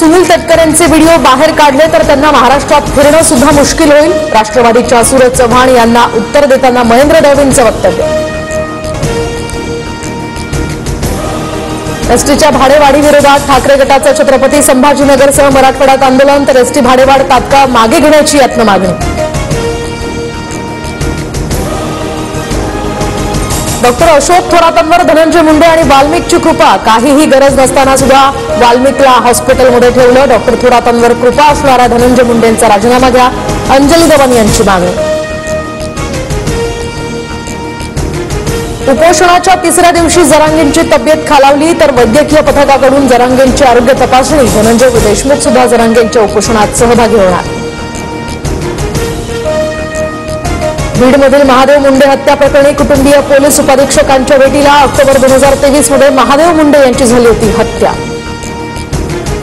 Sunil तटकरेंचे video बाहेर काढले तर त्यांना महाराष्ट्रात फिरणं सुद्धा मुश्किल होईल। राष्ट्रवादीच्या सूरज चव्हाण यांना उत्तर देताना महेंद्र दळवींचं वक्तव्य। एसटीच्या भाडेवाढी विरोधात ठाकरे गटाचं छत्रपती संभाजीनगरसह मराठवाड्यात आंदोलन, तर एसटी भाडेवाढ तात्काळ मागे घेण्याची यातनं मागणी। डॉक्टर अशोक थोरातांवर धनंजय मुंडे आणि वाल्मिकची कृपा, काहीही गरज नसताना सुद्धा वाल्मिकला हॉस्पिटलमध्ये ठेवलं। डॉक्टर थोरातांवर कृपा असणारा धनंजय मुंडेंचा राजीनामा घ्या, अंजली दवन यांची मागणी। उपोषणाच्या तिसऱ्या दिवशी जरांगेंची तब्येत खालावली, तर वैद्यकीय पथकाकडून जरांगेंची आरोग्य तपासणी। धनंजय देशमुख सुद्धा जरांगेंच्या उपोषणात सहभागी होणार। बीडमधील महादेव मुंडे हत्या प्रकरणी कुटुंबीय पोलीस उपअधीक्षकांच्या भेटीला। ऑक्टोबर 2023 मध्ये महादेव मुंडे यांची झाली होती हत्या।